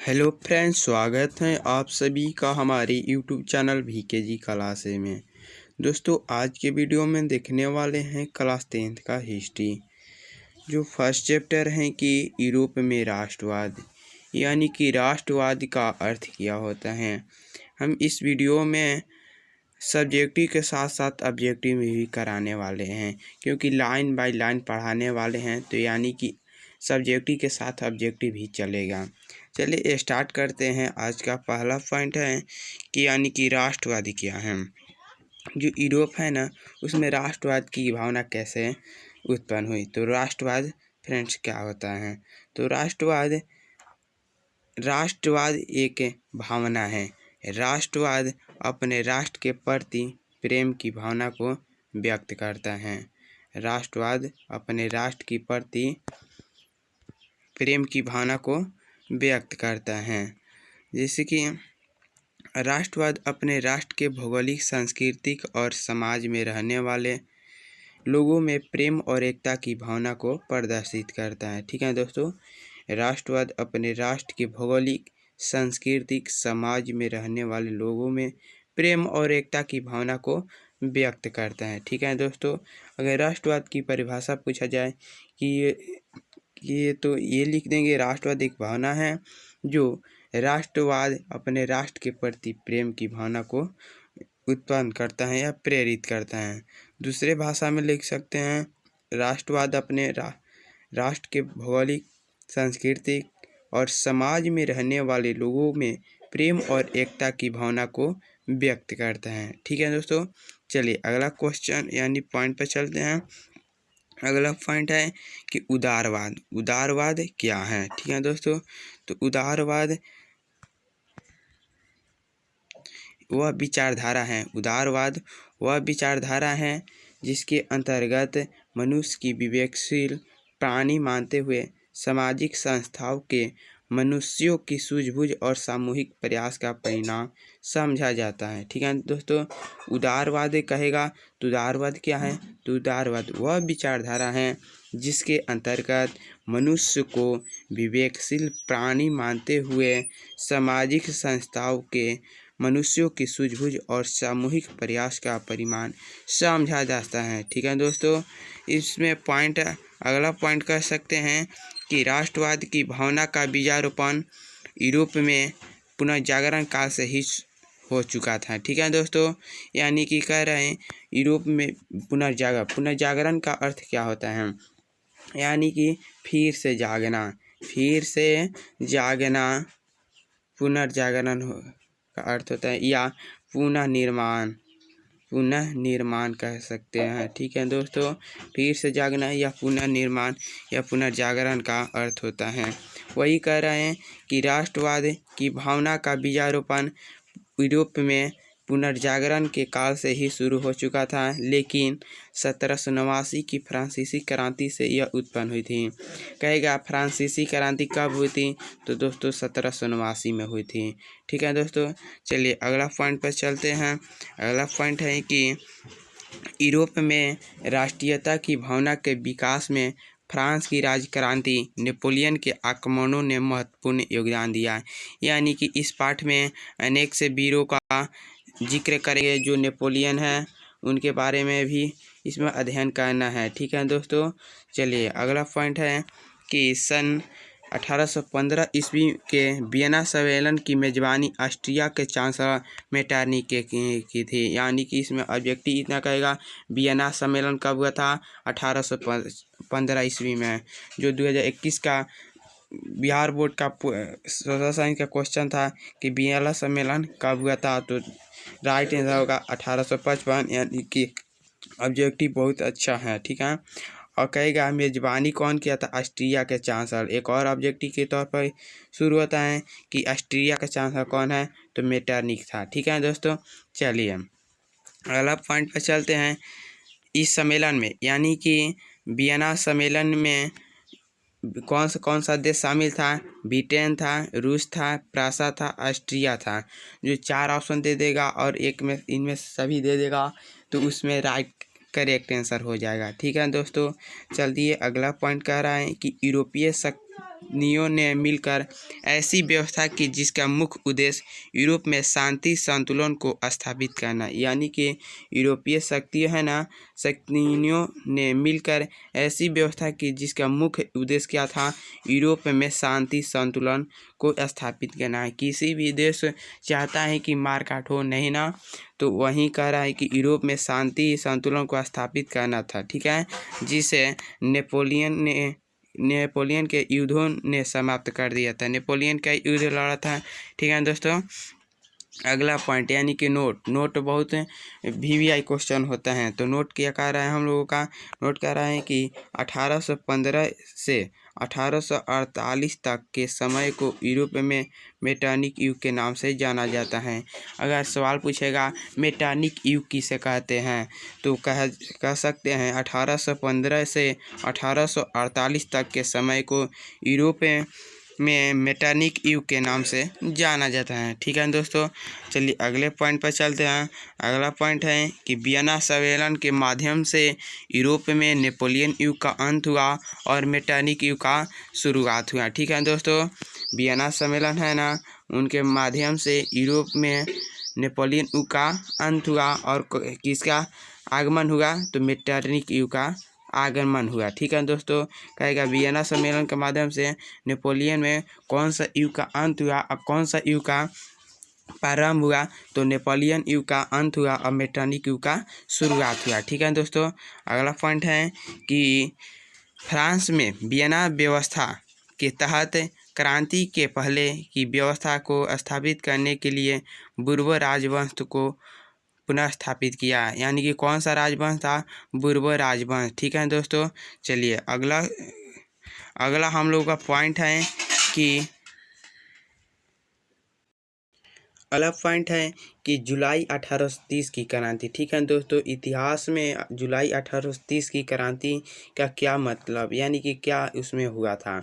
Hello friends, स्वागत है आप सभी का हमारे यूट्यूब चैनल VKG क्लासे में। दोस्तों, आज के वीडियो में देखने वाले हैं क्लास 10th का हिस्ट्री। जो फर्स्ट चैप्टर है कि यूरोप में राष्ट्रवाद, यानी कि राष्ट्रवाद का अर्थ क्या होता है। हम इस वीडियो में सब्जेक्टिव के साथ साथ ऑब्जेक्टिव में भी कराने वाले हैं, क्योंकि लाइन बाय लाइन पढ़ाने वाले हैं, तो यानी कि सब्जेक्टिव के साथ ऑब्जेक्टिव भी चलेगा। चलिए स्टार्ट करते हैं। आज का पहला पॉइंट है कि यानी कि राष्ट्रवादी क्या है। जो यूरोप है ना, उसमें राष्ट्रवाद की भावना कैसे उत्पन्न हुई। तो राष्ट्रवाद फ्रेंड्स क्या होता है। तो राष्ट्रवाद एक भावना है। राष्ट्रवाद अपने राष्ट्र के प्रति प्रेम की भावना को व्यक्त करता है। राष्ट्रवाद अपने राष्ट्र के प्रति प्रेम की भावना को व्यक्त करता है। जैसे कि राष्ट्रवाद अपने राष्ट्र के भौगोलिक, सांस्कृतिक और समाज में रहने वाले लोगों में प्रेम और एकता की भावना को प्रदर्शित करता है। ठीक है दोस्तों, राष्ट्रवाद अपने राष्ट्र के भौगोलिक, सांस्कृतिक, समाज में रहने वाले लोगों में प्रेम और एकता की भावना को व्यक्त करता है। ठीक है दोस्तों, अगर राष्ट्रवाद की परिभाषा पूछा जाए कि ये तो ये लिख देंगे, राष्ट्रवाद एक भावना है जो राष्ट्रवाद अपने राष्ट्र के प्रति प्रेम की भावना को उत्पन्न करता है या प्रेरित करता है। दूसरे भाषा में लिख सकते हैं, राष्ट्रवाद अपने राष्ट्र के भौगोलिक, सांस्कृतिक और समाज में रहने वाले लोगों में प्रेम और एकता की भावना को व्यक्त करता है। ठीक है दोस्तों, चलिए अगला क्वेश्चन यानी पॉइंट पर चलते हैं। अगला पॉइंट है कि उदारवाद। उदारवाद क्या है। ठीक है दोस्तों, तो उदारवाद वह विचारधारा है। उदारवाद वह विचारधारा है जिसके अंतर्गत मनुष्य की विवेकशील प्राणी मानते हुए सामाजिक संस्थाओं के मनुष्यों की सूझबूझ और सामूहिक प्रयास का परिणाम समझा जाता है। ठीक है दोस्तों, उदारवाद कहेगा तो उदारवाद क्या है। तो उदारवाद वह विचारधारा है जिसके अंतर्गत मनुष्य को विवेकशील प्राणी मानते हुए सामाजिक संस्थाओं के मनुष्यों की सूझबूझ और सामूहिक प्रयास का परिमाण समझा जाता है। ठीक है दोस्तों, इसमें पॉइंट अगला पॉइंट कह सकते हैं कि राष्ट्रवाद की भावना का बीजारोपण यूरोप में पुनर्जागरण काल से ही हो चुका था। ठीक है दोस्तों, यानी कि कह रहे हैं यूरोप में पुनर्जागरण का अर्थ क्या होता है, यानी कि फिर से जागना, पुनर्जागरण का अर्थ होता है, या पुनः निर्माण कह सकते हैं। ठीक है दोस्तों, फिर से जागना या पुनः निर्माण या पुनर्जागरण का अर्थ होता है। वही कह रहे हैं कि राष्ट्रवाद की भावना का बीजारोपण यूरोप में पुनर्जागरण के काल से ही शुरू हो चुका था, लेकिन 1789 की फ्रांसीसी क्रांति से यह उत्पन्न हुई थी। कहेगा फ्रांसीसी क्रांति कब हुई थी, तो दोस्तों 1789 में हुई थी। ठीक है दोस्तों, चलिए अगला पॉइंट पर चलते हैं। अगला पॉइंट है कि यूरोप में राष्ट्रीयता की भावना के विकास में फ्रांस की राजक्रांति, नेपोलियन के आक्रमणों ने महत्वपूर्ण योगदान दिया। यानी कि इस पाठ में अनेक से वीरों का जिक्र करेंगे जो नेपोलियन है, उनके बारे में भी इसमें अध्ययन करना है। ठीक है दोस्तों, चलिए अगला पॉइंट है कि सन 1815 ईस्वी के वियना सम्मेलन की मेजबानी ऑस्ट्रिया के चांसलर मेटरनिख की थी। यानी कि इसमें ऑब्जेक्टिव इतना कहेगा, वियना सम्मेलन कब हुआ था, 1815 ईस्वी में। जो 2021 का बिहार बोर्ड का सोशल साइंस का क्वेश्चन था कि वियना सम्मेलन कब हुआ था, तो राइट आंसर होगा 1855। यानी कि ऑब्जेक्टिव बहुत अच्छा है। ठीक है, और कहेगा मेजबानी कौन किया था, ऑस्ट्रिया के चांसलर। एक और ऑब्जेक्टिव के तौर पर शुरू होता है कि ऑस्ट्रिया का चांसलर कौन है, तो मेटरनिख था। ठीक है दोस्तों, चलिए अगला पॉइंट पर चलते हैं। इस सम्मेलन में यानी कि वियना सम्मेलन में कौन सा देश शामिल था, ब्रिटेन था, रूस था, फ्रांस था, ऑस्ट्रिया था। जो 4 ऑप्शन दे देगा और एक में इनमें सभी दे देगा, तो उसमें राइट करेक्ट आंसर हो जाएगा। ठीक है दोस्तों, चलिए अगला पॉइंट कह रहा है कि यूरोपीय ने मिलकर ऐसी व्यवस्था की जिसका मुख्य उद्देश्य यूरोप में शांति संतुलन को स्थापित करना, यानी कि यूरोपीय शक्तियाँ है ना, शक्तियों ने मिलकर ऐसी व्यवस्था की जिसका मुख्य उद्देश्य क्या था, यूरोप में शांति संतुलन को स्थापित करना है। किसी भी देश चाहता है कि मारकाट हो नहीं ना, तो वहीं कह रहा है कि यूरोप में शांति संतुलन को स्थापित करना था, ठीक है, जिसे नेपोलियन के युद्धों ने समाप्त कर दिया था। नेपोलियन का युद्ध लड़ा था, ठीक है दोस्तों। अगला पॉइंट यानी कि नोट बहुत VVI क्वेश्चन होता है। तो नोट क्या कह रहा है हम लोगों का, नोट कह रहा है कि 1815 से 1848 तक के समय को यूरोप में मेटर्निक युग के नाम से जाना जाता है। अगर सवाल पूछेगा मेटर्निक युग किसे कहते हैं, तो कह सकते हैं 1815 से 1848 तक के समय को यूरोप में मेटर्निक युग के नाम से जाना जाता है, ठीक है दोस्तों। चलिए अगले पॉइंट पर चलते हैं। अगला पॉइंट है कि वियना सम्मेलन के माध्यम से यूरोप में नेपोलियन युग का अंत हुआ और मेटर्निक युग का शुरुआत हुआ, ठीक है दोस्तों। वियना सम्मेलन है ना, उनके माध्यम से यूरोप में नेपोलियन युग का अंत हुआ और किसका आगमन हुआ, तो मेटर्निक युग का आगमन हुआ, ठीक है दोस्तों। कहेगा वियना सम्मेलन के माध्यम से नेपोलियन में कौन सा युग का अंत हुआ और कौन सा युग का प्रारंभ हुआ, तो नेपोलियन युग का अंत हुआ और मेटर्निक युग का शुरुआत हुआ, ठीक है दोस्तों। अगला पॉइंट है कि फ्रांस में वियना व्यवस्था के तहत क्रांति के पहले की व्यवस्था को स्थापित करने के लिए बूर्बो राजवंश को पुनः स्थापित किया, यानी कि कौन सा राजवंश था, बूर्बो राजवंश, ठीक है दोस्तों। चलिए अगला हम लोग का पॉइंट है कि अगला पॉइंट है कि जुलाई 1830 की क्रांति, ठीक है दोस्तों। इतिहास में जुलाई 1830 की क्रांति का क्या मतलब, यानी कि क्या उसमें हुआ था,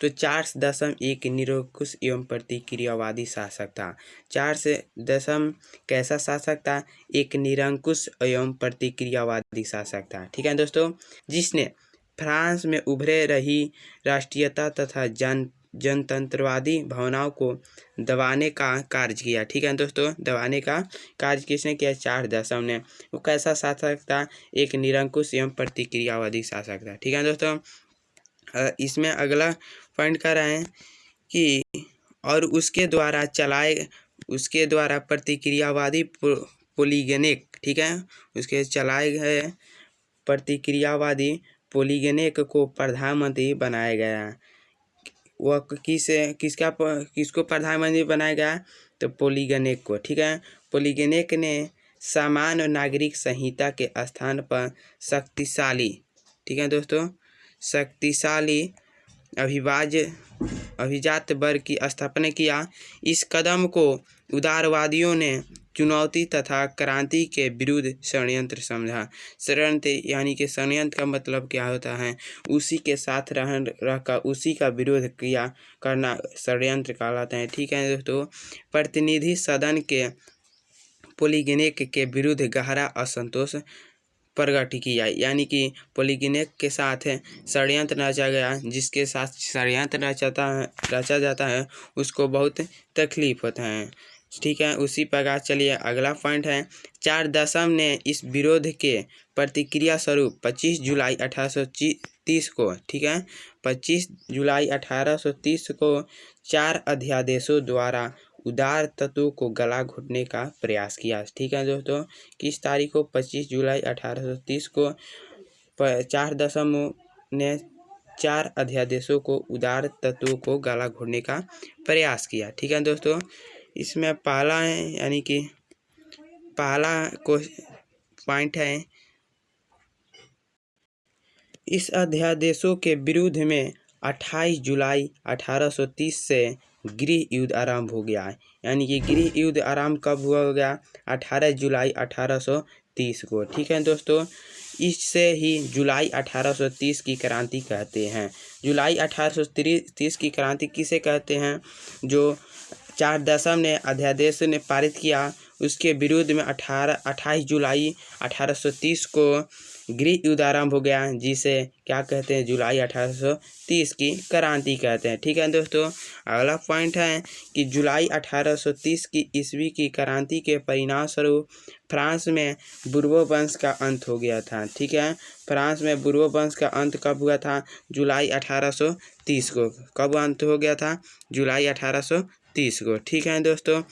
तो चार्ल्स दशम एक निरंकुश एवं प्रतिक्रियावादी शासक था। चार्ल्स दशम कैसा शासक था, एक निरंकुश एवं प्रतिक्रियावादी शासक था, ठीक है दोस्तों, जिसने फ्रांस में उभरे रही राष्ट्रीयता तथा जनतंत्रवादी भावनाओं को दबाने का कार्य किया, ठीक है दोस्तों। दबाने का कार्य किसने किया, चार्ल्स दशम ने। वो कैसा शासक था, एक निरंकुश एवं प्रतिक्रियावादी शासक था, ठीक है दोस्तों। इसमें अगला पॉइंट कर रहे हैं कि और उसके द्वारा प्रतिक्रियावादी पोलीगेनिक, ठीक है, उसके चलाए गए प्रतिक्रियावादी पोलीगेनिक को प्रधानमंत्री बनाया गया। वह किसको प्रधानमंत्री बनाया गया, तो पोलीगेनिक को, ठीक है। पोलीगेनिक ने सामान्य नागरिक संहिता के स्थान पर शक्तिशाली, ठीक है दोस्तों, शक्तिशाली अभिजात वर्ग की स्थापना किया। इस कदम को उदारवादियों ने चुनौती तथा क्रांति के विरुद्ध षड्यंत्र समझा। षड्यंत्र यानी कि षड्यंत्र का मतलब क्या होता है, उसी के साथ रहकर उसी का विरोध करना षड्यंत्र कहलाता है, ठीक है दोस्तों। प्रतिनिधि सदन के पोलीगेनिक के विरुद्ध गहरा असंतोष प्रकट किया, यानी कि पोलीगेनिक के साथ षड्यंत्र रचा गया, जिसके साथ षड्यंत्र रचा जाता है उसको बहुत तकलीफ होता है, ठीक है। उसी प्रकार चलिए अगला पॉइंट है, चार्ल्स दशम ने इस विरोध के प्रतिक्रिया स्वरूप 25 जुलाई 1830 को, ठीक है, 25 जुलाई 1830 को 4 अध्यादेशों द्वारा उदार तत्वों को गला घोटने का प्रयास किया, ठीक है दोस्तों। किस तारीख को, 25 जुलाई 1830 को चार्ल्स दशम ने 4 अध्यादेशों को उदार तत्वों को गला घोटने का प्रयास किया, ठीक है दोस्तों। इसमें पहला है, यानी कि पहला पॉइंट है, इस अध्यादेशों के विरुद्ध में 28 जुलाई 1830 से गृह युद्ध आरंभ हो गया है, यानी कि गृह युद्ध आरंभ कब हुआ हो गया, 18 जुलाई 1830 को, ठीक है दोस्तों। इससे ही जुलाई 1830 की क्रांति कहते हैं। जुलाई 1830 की क्रांति किसे कहते हैं, जो चार्ल्स दशम ने अध्यादेश ने पारित किया, उसके विरुद्ध में 28 जुलाई 1830 को गृह युद्ध आरंभ हो गया, जिसे क्या कहते हैं, जुलाई 1830 की क्रांति कहते हैं। ठीक है दोस्तों, अगला पॉइंट है कि जुलाई 1830 की ईस्वी की क्रांति के परिणाम स्वरूप फ्रांस में बुर्बो वंश का अंत हो गया था। ठीक है, फ्रांस में बुर्बो वंश का अंत कब हुआ था? जुलाई 1830 को। कब अंत हो गया था? जुलाई 1830 को। ठीक है दोस्तों,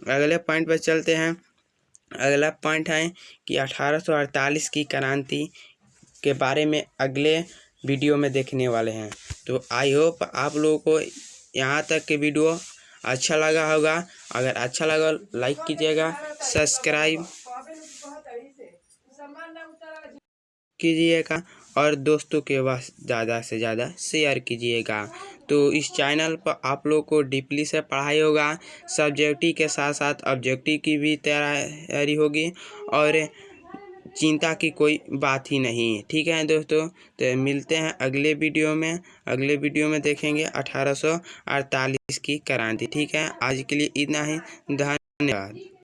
अगले पॉइंट पर चलते हैं। अगला पॉइंट है कि 1848 की क्रांति के बारे में अगले वीडियो में देखने वाले हैं। तो आई होप आप लोगों को यहाँ तक के वीडियो अच्छा लगा होगा। अगर अच्छा लगा लाइक कीजिएगा, सब्सक्राइब कीजिएगा और दोस्तों के पास ज़्यादा से ज़्यादा शेयर कीजिएगा। तो इस चैनल पर आप लोग को डीपली से पढ़ाई होगा, सब्जेक्टिव के साथ साथ ऑब्जेक्टिव की भी तैयारी होगी और चिंता की कोई बात ही नहीं। ठीक है दोस्तों, तो मिलते हैं अगले वीडियो में। अगले वीडियो में देखेंगे 1848 की क्रांति। ठीक है, आज के लिए इतना ही, धन्यवाद।